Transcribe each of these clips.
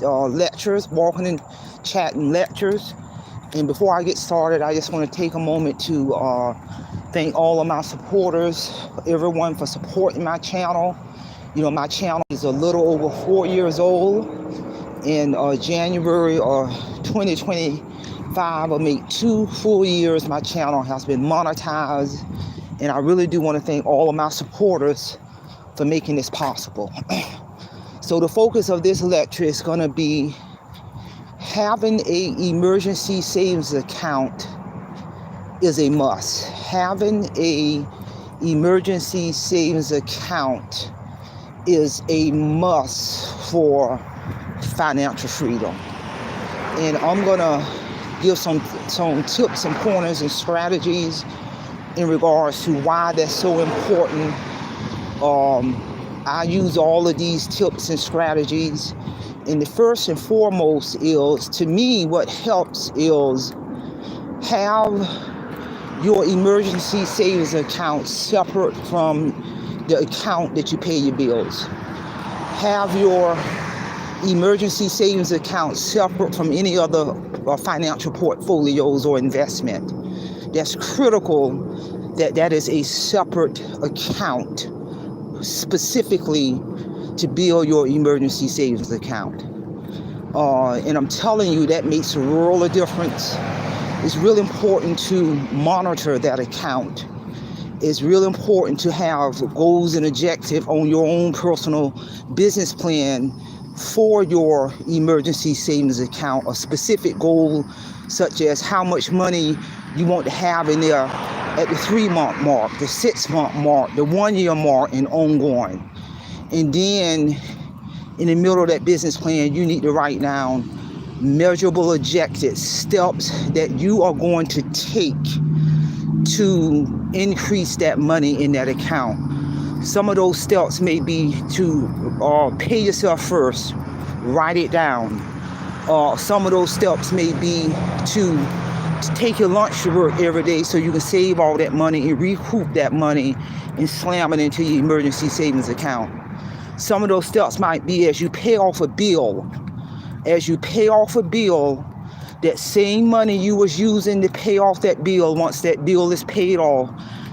lectures, walking and chatting lectures. And before I get started, I just want to take a moment to thank all of my supporters, everyone for supporting my channel. You know, my channel is a little over 4 years old. In January of 2025, will make 2 full years my channel has been monetized. And I really do want to thank all of my supporters for making this possible. So the focus of this lecture is going to be having an emergency savings account is a must. Having an emergency savings account is a must for financial freedom. And I'm going to give some tips and pointers and strategies in regards to why that's so important. I use all of these tips and strategies. And the first and foremost is, to me, what helps is have your emergency savings account separate from the account that you pay your bills. Have your emergency savings account separate from any other financial portfolios or investment. That's critical that is a separate account specifically to build your emergency savings account. And I'm telling you, that makes a world of difference. It's really important to monitor that account. It's really important to have goals and objectives on your own personal business plan for your emergency savings account. A specific goal such as how much money you want to have in there at the 3-month mark, the 6-month mark, the 1-year mark, and ongoing. And then in the middle of that business plan, you need to write down measurable objectives, steps that you are going to take to increase that money in that account. Some of those steps may be to pay yourself first, write it down. Some of those steps may be to take your lunch to work every day so you can save all that money and recoup that money and slam it into your emergency savings account. Some of those steps might be as you pay off a bill. As you pay off a bill, that same money you was using to pay off that bill, once that bill is paid off,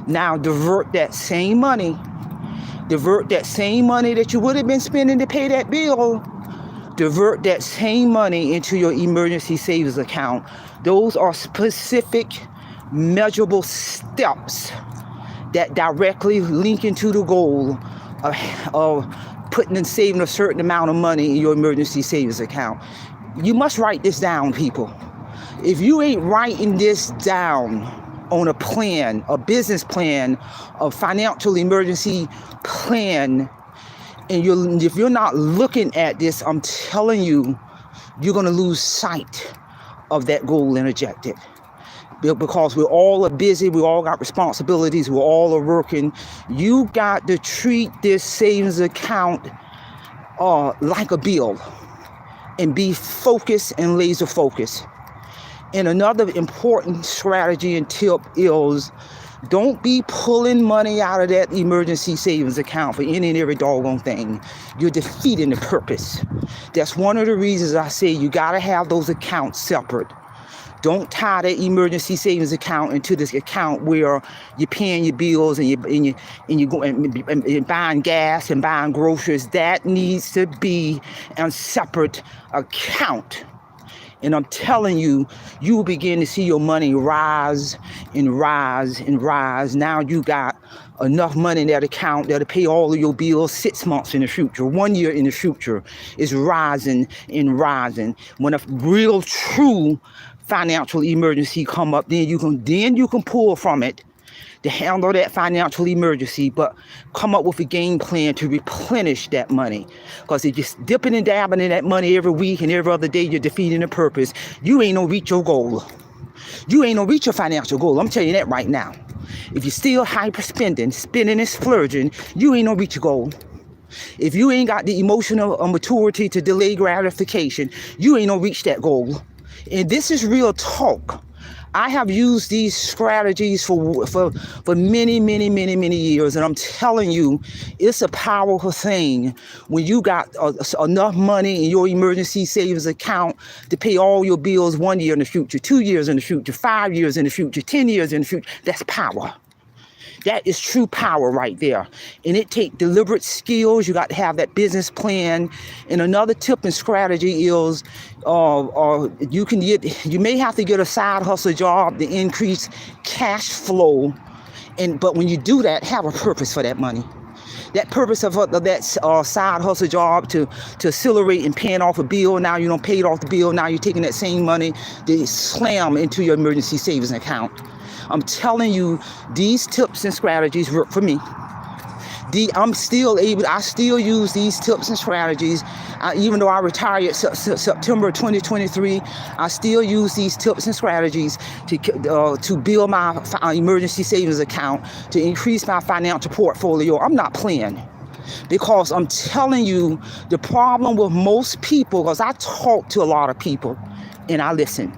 now divert that same money that you would have been spending to pay that bill, divert that same money into your emergency savings account. Those are specific, measurable steps that directly link into the goal of putting and saving a certain amount of money in your emergency savings account. You must write this down, people. If you ain't writing this down on a plan, a business plan, a financial emergency plan, and if you're not looking at this, I'm telling you, you're going to lose sight of that goal and objective. Because we're all busy, we all got responsibilities, we all are working. You got to treat this savings account like a bill and be focused and laser focused. And another important strategy and tip is, don't be pulling money out of that emergency savings account for any and every doggone thing. You're defeating the purpose. That's one of the reasons I say you got to have those accounts separate. Don't tie that emergency savings account into this account where you're paying your bills and you go and buying gas and buying groceries. That needs to be a separate account. And I'm telling you, you will begin to see your money rise and rise and rise. Now you got enough money in that account that'll pay all of your bills 6 months in the future, 1 year in the future. Is rising and rising. When a real, true financial emergency come up, then you can pull from it to handle that financial emergency, but come up with a game plan to replenish that money. Because if you're just dipping and dabbing in that money every week and every other day, you're defeating the purpose. You ain't gonna reach your goal. You ain't gonna reach your financial goal. I'm telling you that right now. If you're still hyper spending and splurging, you ain't gonna reach your goal. If you ain't got the emotional maturity to delay gratification, you ain't gonna reach that goal. And this is real talk. I have used these strategies for many years, and I'm telling you, it's a powerful thing when you got enough money in your emergency savings account to pay all your bills 1 year in the future, 2 years in the future, 5 years in the future, 10 years in the future. That's power. That is true power right there. And it takes deliberate skills. You got to have that business plan. And another tip and strategy is you may have to get a side hustle job to increase cash flow. But when you do that, have a purpose for that money. That purpose of that side hustle job to accelerate and paying off a bill. Now you don't paid off the bill. Now you're taking that same money to slam into your emergency savings account. I'm telling you, these tips and strategies work for me. I still use these tips and strategies. Even though I retired September 2023, I still use these tips and strategies to build my emergency savings account, to increase my financial portfolio. I'm not playing. Because I'm telling you, the problem with most people, because I talk to a lot of people and I listen.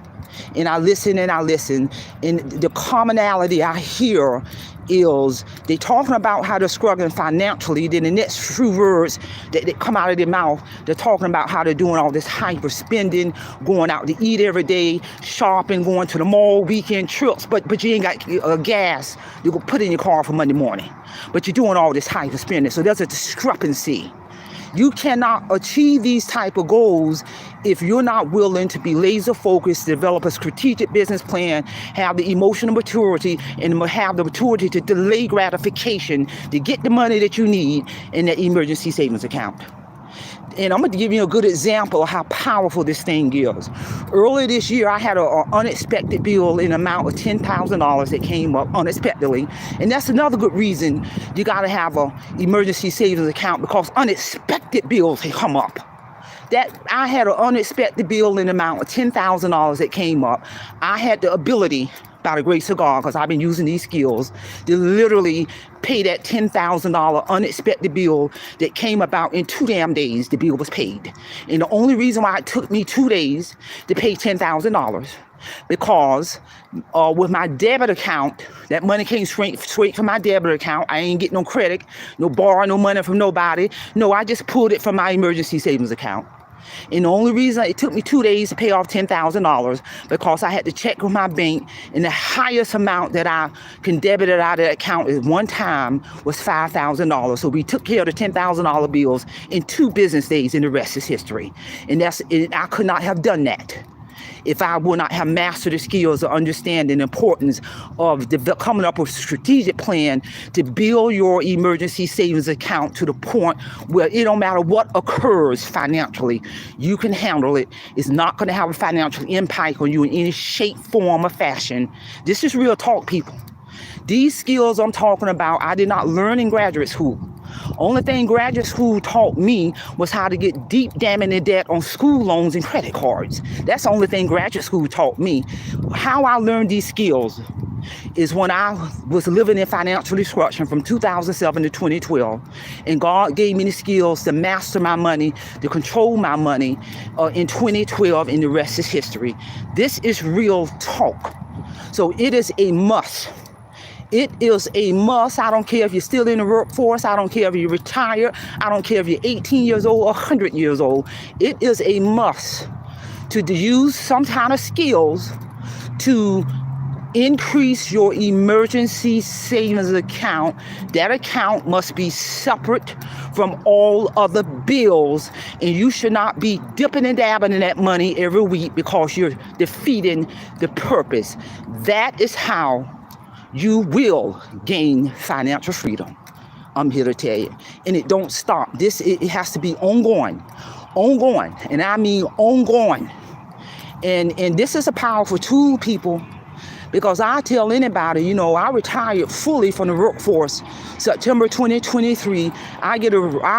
And I listen. And the commonality I hear is they talking about how they're struggling financially. Then the next few words that come out of their mouth, they're talking about how they're doing all this hyper spending, going out to eat every day, shopping, going to the mall, weekend trips. But you ain't got gas you can put in your car for Monday morning. But you're doing all this hyper spending. So there's a discrepancy. You cannot achieve these type of goals if you're not willing to be laser focused, develop a strategic business plan, have the emotional maturity, and have the maturity to delay gratification to get the money that you need in that emergency savings account. And I'm going to give you a good example of how powerful this thing is. Earlier this year, I had an unexpected bill in the amount of $10,000 that came up unexpectedly. And that's another good reason you got to have an emergency savings account, because unexpected bills come up. That I had an unexpected bill in the amount of $10,000 that came up. I had the ability, by the grace of God, because I've been using these skills, to literally pay that $10,000 unexpected bill that came about in 2 damn days. The bill was paid. And the only reason why it took me 2 days to pay $10,000, because with my debit account, that money came straight from my debit account. I ain't getting no credit, no borrow, no money from nobody. No, I just pulled it from my emergency savings account. And the only reason it took me 2 days to pay off $10,000, because I had to check with my bank, and the highest amount that I can debit it out of that account at one time was $5,000. So we took care of the $10,000 bills in 2 business days, and the rest is history. And I could not have done that if I would not have mastered the skills of understanding the importance of coming up with a strategic plan to build your emergency savings account to the point where it don't matter what occurs financially, you can handle it. It's not going to have a financial impact on you in any shape, form, or fashion. This is real talk, people. These skills I'm talking about, I did not learn in graduate school. Only thing graduate school taught me was how to get deep damning in debt on school loans and credit cards. That's the only thing graduate school taught me. How I learned these skills is when I was living in financial destruction from 2007 to 2012. And God gave me the skills to master my money, to control my money in 2012, and the rest is history. This is real talk. So it is a must. It is a must. I don't care if you're still in the workforce. I don't care if you're retired. I don't care if you're 18 years old or 100 years old. It is a must to use some kind of skills to increase your emergency savings account. That account must be separate from all other bills, and you should not be dipping and dabbing in that money every week, because you're defeating the purpose. That is how you will gain financial freedom. I'm here to tell you. And it don't stop. It has to be ongoing. And I mean ongoing. And this is a powerful tool, people, because I tell anybody, I retired fully from the workforce September 2023. I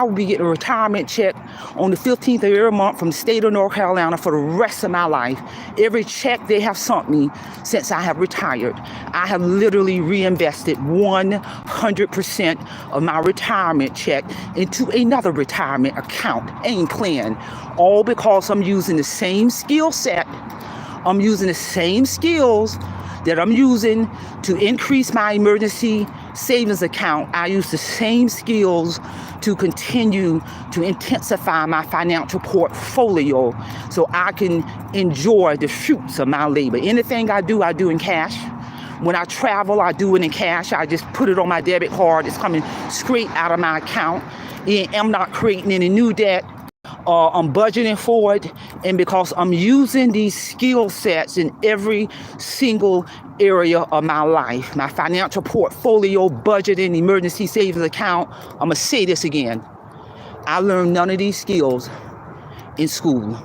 will be getting a retirement check on the 15th of every month from the state of North Carolina for the rest of my life. Every check they have sent me since I have retired, I have literally reinvested 100% of my retirement check into another retirement account. Ain't playing. All because I'm using the same skill set. I'm using the same skills that I'm using to increase my emergency savings account, I use the same skills to continue to intensify my financial portfolio so I can enjoy the fruits of my labor. Anything I do in cash. When I travel, I do it in cash. I just put it on my debit card. It's coming straight out of my account. And I'm not creating any new debt. I'm budgeting for it, and because I'm using these skill sets in every single area of my life, my financial portfolio, budgeting, emergency savings account, I'm gonna say this again. I learned none of these skills in school.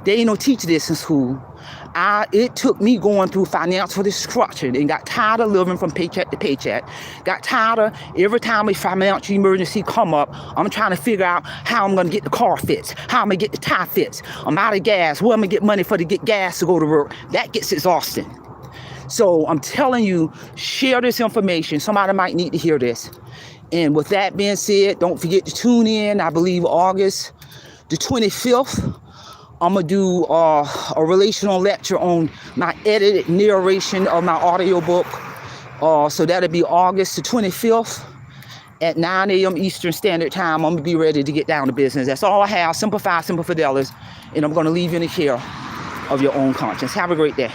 They ain't no teach this in school. It took me going through financial destruction and got tired of living from paycheck to paycheck. Got tired of every time a financial emergency come up, I'm trying to figure out how I'm going to get the car fixed, how I'm going to get the tie fixed. I'm out of gas. Where am I going to get money for to get gas to go to work? That gets exhausting. So I'm telling you, share this information. Somebody might need to hear this. And with that being said, don't forget to tune in. I believe August the 25th. I'm going to do a relational lecture on my edited narration of my audiobook. So that'll be August the 25th at 9 a.m. Eastern Standard Time. I'm going to be ready to get down to business. That's all I have. Simplify, Simple Fidelis. And I'm going to leave you in the care of your own conscience. Have a great day.